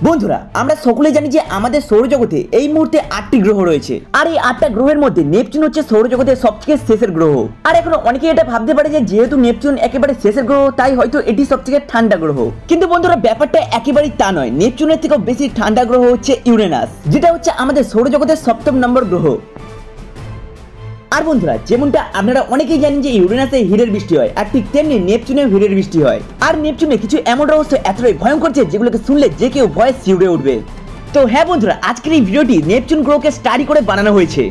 বন্ধুরা আমরা সকলেই জানি যে আমাদের সৌরজগতে এই মুহূর্তে 8টি গ্রহ রয়েছে আর এই 8টা গ্রহের মধ্যে নেপচুন হচ্ছে সৌরজগতের সবথেকে শেষের গ্রহ। আর এখন অনেকেই এটা ভাবতে পারে যে যেহেতু নেপচুন একেবারে শেষের গ্রহ তাই হয়তো এটি সবথেকে ঠান্ডা গ্রহ, কিন্তু বন্ধুরা ব্যাপারটা একেবারেই তা নয়। নেপচুনের থেকেও বেশি ঠান্ডা গ্রহ হচ্ছে ইউরেনাস, যেটা হচ্ছে আমাদের সৌরজগতের 7ম নম্বর গ্রহ। আর বন্ধুরা যেমনটা আপনারা অনেকেই জানেন যে ইউরেনাসে হীরের বৃষ্টি হয়, আর ঠিক তেমনি নেপচুনে হীরের বৃষ্টি হয়। আর নেপচুনে কিছু এমন রহস্য এতটাই ভয়ঙ্কর যে যেগুলোকে শুনলে যে কেউ ভয়ে শিউরে উঠবে। তো হ্যাঁ বন্ধুরা, আজকের এই ভিডিওটি নেপচুন গ্রহকে স্টাডি করে বানানো হয়েছে।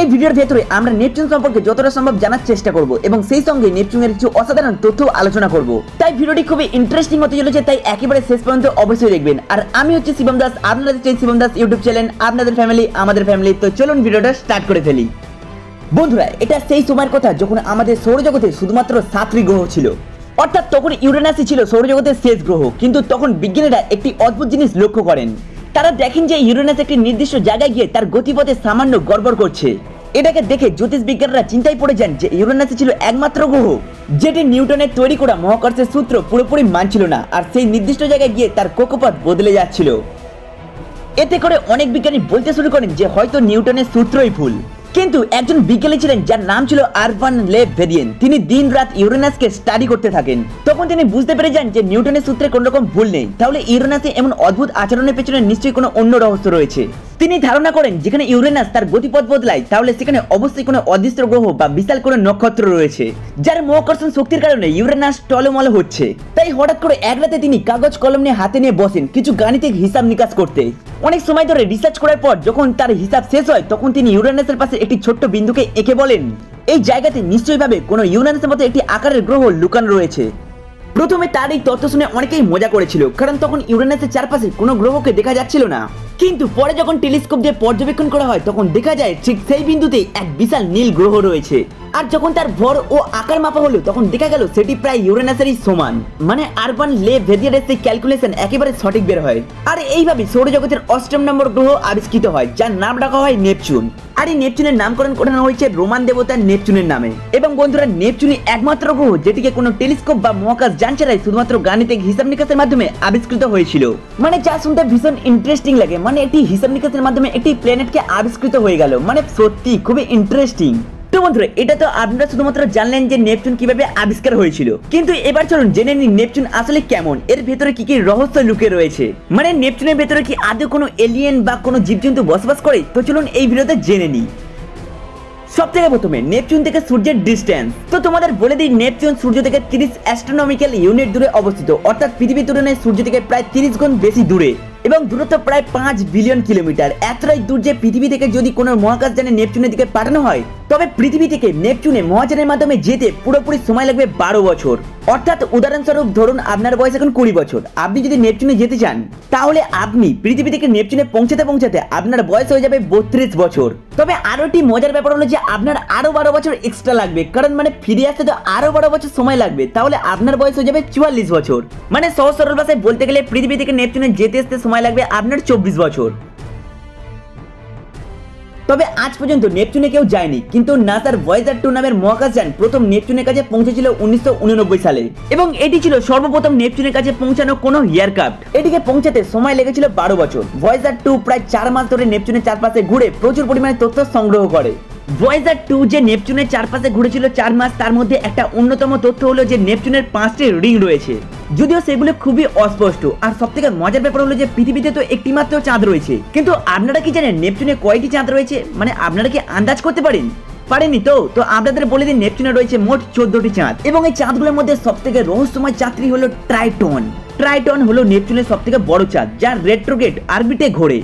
এই ভিডিওর ভেতরে আমরা নেপচুন সম্পর্কে যতটা সম্ভব জানার চেষ্টা করব এবং সেই সঙ্গে নেপচুনের কিছু অসাধারণ তথ্য আলোচনা করব। তাই ভিডিওটি খুবই ইন্টারেস্টিং হতে চলেছে, তাই একেবারে শেষ পর্যন্ত অবশ্যই দেখবেন। আর আমি হচ্ছে শিবম দাস, আপনাদের সেই শিবম দাস ইউটিউব চ্যানেল, আপনাদের ফ্যামিলি আমাদের ফ্যামিলি। তো চলুন ভিডিওটা স্টার্ট করে ফেলি। বন্ধুরা এটা সেই সময়ের কথা যখন আমাদের সৌরজগতে শুধুমাত্র 7টি গ্রহ ছিল, অর্থাৎ তখন ইউরেনাসই ছিল সৌরজগতের শেষ গ্রহ। কিন্তু তখন বিজ্ঞানীরা একটি অদ্ভুত জিনিস লক্ষ্য করেন। তারা দেখেন যে ইউরেনাস একটি নির্দিষ্ট জায়গায় গিয়ে তার গতিপথে সামান্য গড়বড় করছে। এটাকে দেখে জ্যোতিষবিজ্ঞানীরা চিন্তায় পড়ে যান যে ইউরেনাসই ছিল একমাত্র গ্রহ যেটি নিউটনের তৈরি করা মহাকর্ষের সূত্র পুরোপুরি মানছিল না, আর সেই নির্দিষ্ট জায়গায় গিয়ে তার কক্ষপথ বদলে যাচ্ছিল। এতে করে অনেক বিজ্ঞানী বলতে শুরু করেন যে হয়তো নিউটনের সূত্রই ভুল। কিন্তু একজন বিজ্ঞানী ছিলেন যার নাম ছিল আরবান লে ভেরিয়েন। তিনি দিন রাত ইউরেনাসকে স্টাডি করতে থাকেন। তখন তিনি বুঝতে পেরে যান যে নিউটনের সূত্রে কোনো রকম ভুল নেই, তাহলে ইউরেনাসে এমন অদ্ভুত আচরণের পেছনে নিশ্চয়ই কোনো অন্য রহস্য রয়েছে। তিনি ধারণা করেন যেখানে ইউরেনাস তার গতিপথ বদলায় তাহলে সেখানে অবশ্যই কোনো অদৃশ্য গ্রহ বা বিশাল কোনো নক্ষত্র রয়েছে যার মহাকর্ষণ শক্তির কারণে ইউরেনাস টলমল হচ্ছে। তাই হঠাৎ করে এক রাতে তিনি কাগজ কলম নিয়ে হাতে নিয়ে বসেন কিছু গাণিতিক হিসাব নিকাশ করতে। অনেক সময় ধরে রিসার্চ করার পর যখন তার হিসাব শেষ হয় তখন তিনি ইউরেনাসের পাশে একটি ছোট্ট বিন্দুকে এঁকে বলেন এই জায়গাতে নিশ্চয়ইভাবে কোনো ইউরেনাসের মতো একটি আকারের গ্রহ লুকানো রয়েছে। প্রথমে তার এই তথ্য শুনে অনেকেই মজা করেছিল, কারণ তখন ইউরেনাসের চারপাশে কোনো গ্রহকে দেখা যাচ্ছিল না। কিন্তু পরে যখন টেলিস্কোপ দিয়ে পর্যবেক্ষণ করা হয় তখন দেখা যায় ঠিক সেই বিন্দুতেই এক বিশাল নীল গ্রহ রয়েছে। আর যখন তার ভর ও আকার মাপা হলো তখন দেখা গেল সেটি প্রায় ইউরেনাসেরই সমান। মানে আরবান লে ভেরিয়েনের সেই ক্যালকুলেশন একেবারে সঠিক বের হয়। আর এইভাবে সৌরজগতের 8ম নম্বর গ্রহ আবিষ্কৃত হয় যার নাম রাখা হয় নেপচুন। আর এই নেপচুনের নামকরণ করানো হয়েছে রোমান দেবতা নেপচুনের নামে। এবং বন্ধুরা নেপচুনই একমাত্র গ্রহ যেটিকে কোনো টেলিস্কোপ বা মহাকাশ যান ছাড়াই শুধুমাত্র গাণিতিক হিসাব নিকাশের মাধ্যমে আবিষ্কৃত হয়েছিল। মানে যা শুনতে ভীষণ ইন্টারেস্টিং লাগে, মানে এটি হিসাব নিকাশের মাধ্যমে একটি প্ল্যানেটকে আবিষ্কৃত হয়ে গেল, মানে সত্যি খুবই ইন্টারেস্টিং। তো বন্ধুরা এটা তো আপনারা শুধুমাত্র জানলেন যে নেপচুন কিভাবে আবিষ্কার হয়েছিল, কিন্তু এবার চলুন জেনে নিন নেপচুন আসলে কেমন, এর ভেতরে কি কি রহস্য লুকিয়ে রয়েছে। মানে নেপচুনের ভেতরে কি আদৌ কোনো এলিয়েন বা কোনো জীবজন্তু বসবাস করে? তো চলুন এই ভিডিওতে জেনে নিই। সব থেকে প্রথমে নেপচুন থেকে সূর্যের ডিস্টেন্স। তো তোমাদের বলে দিই নেপচুন সূর্য থেকে 30 অ্যাস্ট্রোনমিক্যাল ইউনিট দূরে অবস্থিত, অর্থাৎ পৃথিবীর তুলনায় সূর্য থেকে প্রায় 30 গুণ বেশি দূরে এবং দূরত্ব প্রায় 5 বিলিয়ন কিলোমিটার। এতটাই দূর যে পৃথিবী থেকে যদি কোনো মহাকাশযানে নেপচুনের দিকে পাঠানো হয় তবে পৃথিবী থেকে নেপচুনে মহাযানের মাধ্যমে যেতে পুরোপুরি সময় লাগবে 12 বছর। অর্থাৎ উদাহরণস্বরূপ ধরুন আপনার বয়স এখন 20 বছর, আপনি যদি নেপচুনে যেতে চান তাহলে আপনি পৃথিবী থেকে নেপচুনে পৌঁছাতে আপনার বয়স হয়ে যাবে 32 বছর। তবে আরো একটি মজার ব্যাপার হলো যে আপনার আরো 12 বছর এক্সট্রা লাগবে, কারণ মানে ফিরে আসতে তো আরো 12 বছর সময় লাগবে, তাহলে আপনার বয়স হয়ে যাবে 44 বছর। মানে সহজ সরল ভাষায় বলতে গেলে পৃথিবী থেকে নেপচুনে যেতে আসতে সময় লাগবে আপনার 24 বছর। তবে আজ পর্যন্ত নেপচুনে কেউ যায়নি, কিন্তু নাসার ভয়েজার 2 নামের মহাকাশযান প্রথম নেপচুনের কাছে পৌঁছেছিল 1989 সালে এবং এটি ছিল সর্বপ্রথম নেপচুনের কাছে পৌঁছানো কোনো এয়ারক্রাফট। এটিকে পৌঁছাতে সময় লেগেছিল 12 বছর। ভয়েজার 2 প্রায় 4 মাস ধরে নেপচুনের চারপাশে ঘুরে প্রচুর পরিমাণে তথ্য সংগ্রহ করে। ভয়েজার 2 যে নেপচুনের চারপাশে ঘুরেছিল 4 মাস, তার মধ্যে একটা অন্যতম তথ্য হলো যে নেপচুনের 5টি রিং রয়েছে, যদিও সেগুলো খুবই অস্পষ্ট। আর সবথেকে মজার ব্যাপার হলো যে পৃথিবীতে তো একটি মাত্র চাঁদ রয়েছে, কিন্তু আপনারা কি জানেন নেপচুনে কয়টি চাঁদ রয়েছে? মানে আপনারা কি আন্দাজ করতে পারেননি? তো আপনাদের বলে দিন নেপচুনে রয়েছে মোট 14টি চাঁদ এবং এই চাঁদগুলোর মধ্যে সবথেকে রহস্যময় চাঁদটি হলো ট্রাইটন। ট্রাইটন হলো নেপচুনের সবথেকে বড় চাঁদ যার রেট্রোগ্রেড অরবিটে ঘোরে,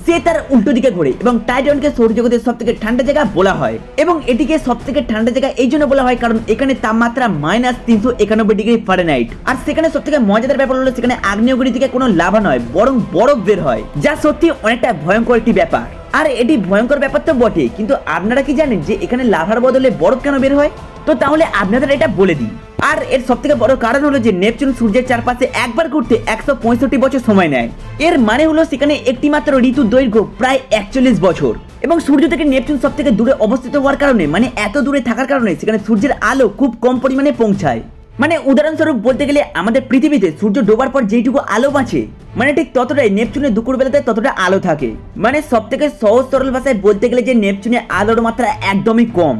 সে তার উল্টো দিকে ঘোরে এবং টাইটনকে সৌরজগতের সবথেকে ঠান্ডা জায়গা বলা হয়। এবং এটিকে সবথেকে ঠান্ডা জায়গা এই জন্য বলা হয় কারণ এখানে তাপমাত্রা -391 ডিগ্রি ফারেনহাইট। আর সেখানে সবথেকে মজাদার ব্যাপার হলো সেখানে আগ্নেয়গিরি থেকে কোনো লাভা নয় বরং বরফ বের হয়, যা সত্যি অনেকটা ভয়ঙ্কর একটি ব্যাপার। আর এটি ভয়ঙ্কর ব্যাপার তো বটে, কিন্তু আপনারা কি জানেন যে এখানে লাভার বদলে বরফ কেন বের হয়? তো তাহলে আপনাদের এটা বলে দিই। আর এর সবথেকে বড় কারণ হলো যে নেপচুন সূর্যের চারপাশে একবার ঘুরতে 165 বছর সময় নেয়। এর মানে হলো সেখানে একটি মাত্র ঋতুর দৈর্ঘ্য প্রায় 41 বছর এবং সূর্য থেকে নেপচুন সবথেকে দূরে অবস্থিত হওয়ার কারণে, মানে এত দূরে থাকার কারণে সেখানে সূর্যের আলো খুব কম পরিমাণে পৌঁছায়। মানে উদাহরণস্বরূপ বলতে গেলে আমাদের পৃথিবীতে সূর্য ডোবার পর যেইটুকু আলো বাঁচে মানে ঠিক ততটাই নেপচুনে দুপুরবেলাতে ততটা আলো থাকে। মানে সব থেকে সহজ সরল ভাষায় বলতে গেলে যে নেপচুনে আলোর মাত্রা একদমই কম।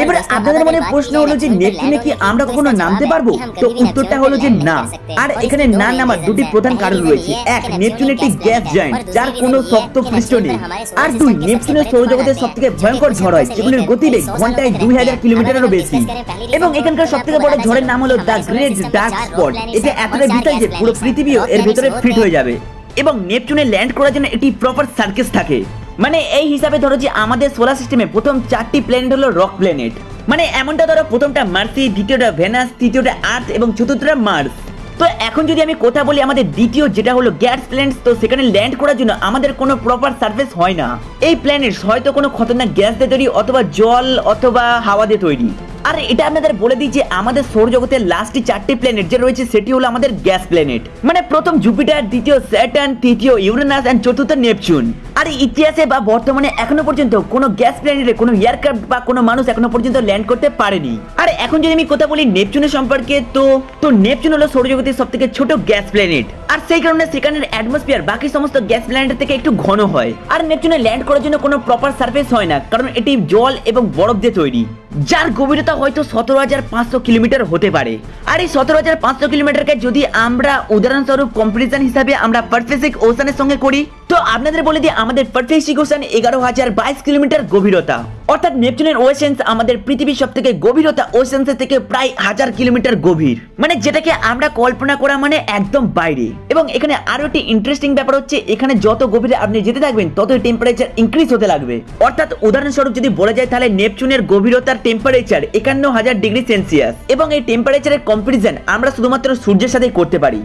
এবার আপনাদের মনে প্রশ্ন হলো যে নেপচুনে কি আমরা কখনো নামতে পারবো? তো উত্তরটা হলো যে না। আর এখানে না নামার দুটি প্রধান কারণ রয়েছে। এক, নেপচুন একটি গ্যাস জায়ান্ট যার কোনো শক্ত পৃষ্ঠ নেই। আর দুই, নেপচুনের সৌরজগতের সব থেকে ভয়ঙ্কর ঝড় হয় যেগুলির গতিবেগ ঘন্টায় 2000 কিলোমিটারেরও বেশি। এবং এখানকার সব থেকে বড় ঝড়ের নাম হলো দ্য গ্রেট ডার্ক স্পট। এটা এতটাই বিশাল যে পুরো পৃথিবীও এর ভেতরে ফিট হয়ে যাবে। এবং নেপচুনে ল্যান্ড করার জন্য একটি প্রপার সার্কেস থাকে। মানে এই হিসাবে ধরো যে আমাদের সোলার সিস্টেমে প্রথম 4টি প্ল্যানেট হলো রক প্ল্যানেট। মানে এমনটা ধরো প্রথমটা মার্সি, দ্বিতীয়টা ভেনাস, তৃতীয়টা আর্থ এবং চতুর্থটা মার্স। তো এখন যদি আমি কথা বলি আমাদের দ্বিতীয় যেটা হলো গ্যাস প্ল্যানেট, তো সেখানে ল্যান্ড করার জন্য আমাদের কোনো প্রপার সার্ফেস হয় না। এই প্ল্যানেট হয়তো কোনো খতরনাক গ্যাস দিয়ে তৈরি অথবা জল অথবা হাওয়া দিয়ে তৈরি। আর এটা আপনাদের বলে দিই যে আমাদের সৌরজগতের লাস্টে 4টি প্ল্যানেট যে রয়েছে সেটি হলো আমাদের গ্যাস প্ল্যানেট। মানে প্রথম জুপিটার, দ্বিতীয় স্যাটার্ন, তৃতীয় ইউরেনাস এন্ড চতুর্থ নেপচুন। আর ইতিহাসে বা বর্তমানে এখনো পর্যন্ত কোনো গ্যাস প্ল্যানেটে কোনো এয়ারক্রাফট বা কোনো মানুষ এখনো পর্যন্ত ল্যান্ড করতে পারেনি। আর এখন যদি আমি কথা বলি নেপচুনের সম্পর্কে, তো নেপচুন হলো সৌরজগতের সবথেকে ছোট গ্যাস প্ল্যানেট। আর সেই কারণে সেখানের অ্যাটমসফিয়ার বাকি সমস্ত গ্যাস প্ল্যানেটের থেকে একটু ঘন হয়। আর নেপচুনে ল্যান্ড করার জন্য কোনো প্রপার সার্ফেস হয় না, কারণ এটি জল এবং বরফ দিয়ে তৈরি, যার গভীরতা হয়তো 17,500 কিলোমিটার হতে পারে। আর এই 17,500 কিলোমিটারকে যদি আমরা উদাহরণস্বরূপ কম্পারিজন হিসাবে আমরা প্যাসিফিক ওশানের সঙ্গে করি, তো আপনাদের বলে দিই আমাদের প্যাসিফিক ওশান 11,022 কিলোমিটার গভীরতা। অর্থাৎ নেপচুনের ওশেন্স আমাদের পৃথিবীর সব থেকে গভীরতা ওশেন্সের থেকে প্রায় 1000 কিলোমিটার গভীর। মানে যেটাকে আমরা কল্পনা করা মানে একদম বাইরে। এবং এখানে আরো একটি ইন্টারেস্টিং ব্যাপার হচ্ছে এখানে যত গভীরে আপনি যেতে থাকবেন ততই টেম্পারেচার ইনক্রিজ হতে লাগবে। অর্থাৎ উদাহরণস্বরূপ যদি বলা যায় তাহলে নেপচুনের গভীরতার টেম্পারেচার 51,000 ডিগ্রি সেলসিয়াস। এবং এই টেম্পারেচারের কম্পারিজন আমরা শুধুমাত্র সূর্যের সাথে করতে পারি।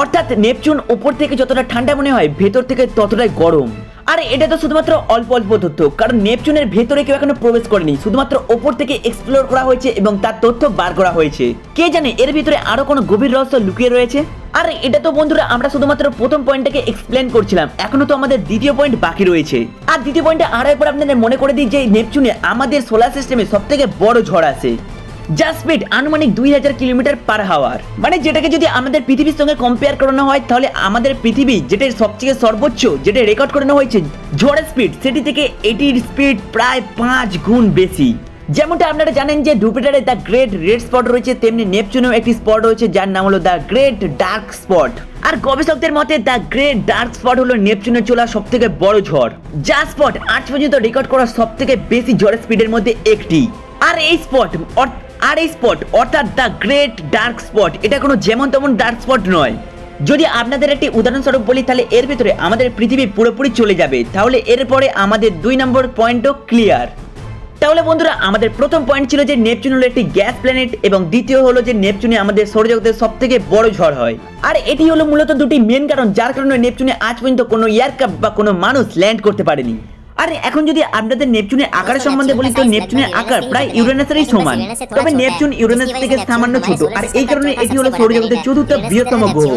অর্থাৎ নেপচুন উপর থেকে যতটা ঠান্ডা মনে হয় ভেতর থেকে ততটাই গরম। আর এটা তো শুধুমাত্র অল্প অল্প তথ্য, কারণ নেপচুনের ভেতরে কেউ এখনো প্রবেশ করেনি, শুধুমাত্র ওপর থেকে এক্সপ্লোর করা হয়েছে এবং তার তথ্য বার করা হয়েছে। কে জানে এর ভিতরে আরো কোনো গভীর রহস্য লুকিয়ে রয়েছে। আর এটা তো বন্ধুরা আমরা শুধুমাত্র প্রথম পয়েন্টটাকে এক্সপ্লেন করছিলাম, এখনো তো আমাদের দ্বিতীয় পয়েন্ট বাকি রয়েছে। আর দ্বিতীয় পয়েন্টে আরো একবার আপনাদের মনে করে দিই যে নেপচুনে আমাদের সোলার সিস্টেমে সবথেকে বড় ঝড় আছে, যার স্পিড আনুমানিক 2000 কিলোমিটার পার হাওয়ার। মানে যেটাকে যদি আমাদের পৃথিবীর সঙ্গে কম্পেয়ার করানো হয় তাহলে আমাদের পৃথিবী যেটা সবথেকে সর্বোচ্চ যেটা রেকর্ড করানো হয়েছে ঝড়ের স্পিড, সেটি থেকে এটির স্পিড প্রায় 5 গুণ বেশি। যেমনটা আপনারা জানেন যে জুপিটারে দ্য গ্রেট রেড স্পট রয়েছে, তেমনি নেপচুনেও একটি স্পট রয়েছে যার নাম হলো দ্য গ্রেট ডার্ক স্পট। আর গবেষকদের মতে দ্য গ্রেট ডার্ক স্পট হলো নেপচুনে চলা সবথেকে বড় ঝড়, যা স্পট আজ পর্যন্ত রেকর্ড করা সবথেকে বেশি ঝড়ের স্পিডের মধ্যে একটি। আর এই স্পট অর্থাৎ দ্য গ্রেট ডার্ক স্পট এটা কোনো যেমন তেমন ডার্ক স্পট নয়। যদি আপনাদের একটি উদাহরণস্বরূপ বলি তাহলে এর ভিতরে আমাদের পৃথিবী পুরোপুরি চলে যাবে, তাহলে এরপরে আমাদের 2 নম্বর পয়েন্টও ক্লিয়ার। তাহলে বন্ধুরা আমাদের প্রথম পয়েন্ট ছিল যে নেপচুন হলো একটি গ্যাস প্ল্যানেট এবং দ্বিতীয় হলো যে নেপচুনে আমাদের সৌরজগতের সবথেকে বড় ঝড় হয়। আর এটি হলো মূলত দুটি মেন কারণ যার কারণে নেপচুনে আজ পর্যন্ত কোনো এয়ারক্রাফট বা কোনো মানুষ ল্যান্ড করতে পারেনি। আর এখন যদি আপনাদের নেপচুনের আকারের সম্বন্ধে বলি তো নেপচুনের আকার প্রায় ইউরেনাসেরই সমান, তবে নেপচুন ইউরেনাস থেকে সামান্য ছোট। আর এই কারণে এটি হলো সৌরজগতের চতুর্থ বৃহত্তম গ্রহ।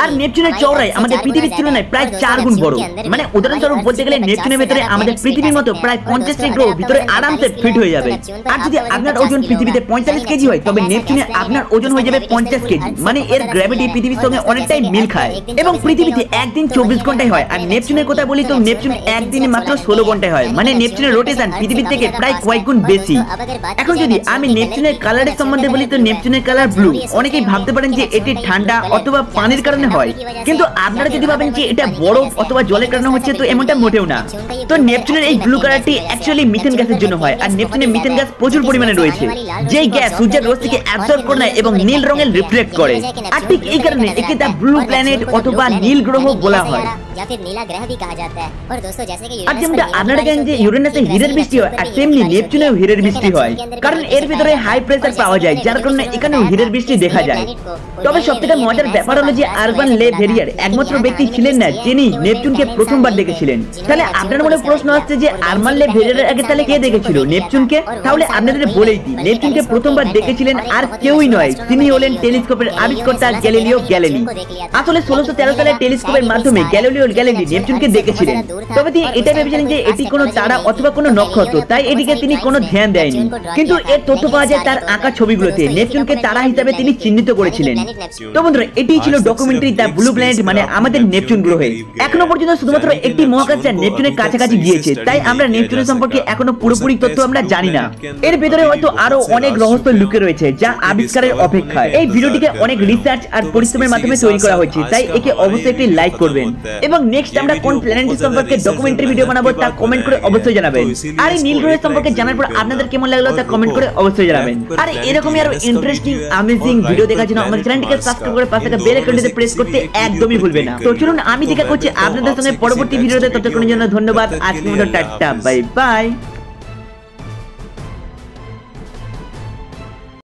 আর নেপচুনের চওড়াই আমাদের পৃথিবীর তুলনায় প্রায় 4 গুণ বড়। মানে উদাহরণস্বরূপ বলতে গেলে নেপচুনের ভেতরে আমাদের পৃথিবীর মতো প্রায় 50টি গ্রহ ভিতরে আরামসে ফিট হয়ে যাবে। আর যদি আপনার ওজন পৃথিবীতে 45 কেজি হয় তবে নেপচুনে আপনার ওজন হয়ে যাবে 50 কেজি। মানে এর গ্র্যাভিটি পৃথিবীর সঙ্গে অনেকটাই মিল খায়। এবং পৃথিবীতে একদিন 24 ঘন্টায় হয়, আর নেপচুনের কথা বলি তো নেপচুন একদিনে মাত্র 16 ঘন্টায় হয়। মানে নেপচুনের রোটেশন পৃথিবীর থেকে প্রায় কয়েক গুণ বেশি। এখন যদি আমি নেপচুনের কালারের সম্বন্ধে বলি তো নেপচুনের কালার ব্লু। অনেকেই ভাবতে পারেন যে এটি ঠান্ডা অথবা পানির কারণে হয়, কিন্তু আপনারা যদি ভাবেন যে এটা বরফ অথবা জলের কারণে হচ্ছে তো এমনটা মোটেও না। তো নেপচুনের এই ব্লু কালারটি অ্যাকচুয়ালি মিথেন গ্যাসের জন্য হয়। আর নেপচুনে মিথেন গ্যাস প্রচুর পরিমাণে রয়েছে, যেই গ্যাস সূর্যের রশ্মিকে অ্যাবজর্ব করে নেয় এবং নীল রঙের রিফ্লেক্ট করে। আর ঠিক এই কারণে একে দ্য ব্লু প্ল্যানেট অথবা নীল গ্রহ বলা হয়। আর যেমনটা আপনারা জানেন যে ইউরেনাসে হিরের বৃষ্টি হয়, আর তেমনি নেপচুনেও হিরের বৃষ্টি হয়, কারণ এর ভিতরে হাই প্রেসার পাওয়া যায়, যার কারণে এখানেও হিরের বৃষ্টি দেখা যায়। তবে সবথেকে মজার ব্যাপার হলো যে আরবান লে ভেরিয়ার একমাত্র ব্যক্তি ছিলেন না যিনি নেপচুনকে প্রথমবার দেখেছিলেন। তাহলে আপনার মনে প্রশ্ন আসছে যে আরবান লে ভেরিয়ারের আগে তাহলে কে দেখেছিল নেপচুনকে? তাহলে আপনাদের বলেই দিই, নেপচুনকে প্রথমবার দেখেছিলেন আর কেউই নয়, তিনি হলেন টেলিস্কোপের আবিষ্কর্তা গ্যালিলিও গ্যালিলি। আসলে 1613 সালে টেলিস্কোপের মাধ্যমে গ্যালিলিও গ্যালিলি নেপচুনকে দেখেছিলেন। তবে তিনি এটা ভেবেছিলেন যে এটি কোনো তারা অথবা কোনো নক্ষত্র, তাই এটিকে তিনি কোনো ধ্যান দেয়নি। কিন্তু এর তথ্য পাওয়া যায় তার আঁকা ছবিগুলোতে। নেপচুনকে তারা হিসাবে তিনি চিহ্নিত করেছিলেন। তো বন্ধুরা, এটি ছিল ডকুমেন্টারি দ্য ব্লু প্ল্যানেট, মানে আমাদের নেপচুন গ্রহে। এখনো পর্যন্ত শুধুমাত্র একটি মহাকাশযান নেপচুনের কাছাকাছি গিয়েছে, তাই আমরা নেপচুনের সম্পর্কে এখনো পুরোপুরি তথ্য আমরা জানি না। এর ভেতরে হয়তো আরো অনেক রহস্য লুকিয়ে রয়েছে যা আবিষ্কারের অপেক্ষায়। এই ভিডিওটিকে অনেক রিসার্চ আর পরিশ্রমের মাধ্যমে তৈরি করা হয়েছে, তাই একে অবশ্যই একটি লাইক করবেন। এবং নেক্সট আমরা কোন প্ল্যানেট সম্পর্কে ডকুমেন্টারি ভিডিও বানাবো তা কমেন্ট করে অবশ্যই জানাবেন। আর এই নীল গ্রহের সম্পর্কে জানার পর আপনাদের কেমন লাগলো তা কমেন্ট করে অবশ্যই জানাবেন। আর এরকমই আরো ইন্টারেস্টিং অ্যামেজিং ভিডিও দেখার জন্য আমাদের চ্যানেলটিকে সাবস্ক্রাইব করে পাশে থাকা বেল আইকনটিতে প্রেস করতে একদমই ভুলবেন না। তো চলুন আমি দেখা করছি আপনাদের সঙ্গে পরবর্তী ভিডিওতে। ততক্ষণের জন্য ধন্যবাদ। আজকের মতো টাটা, বাই বাই।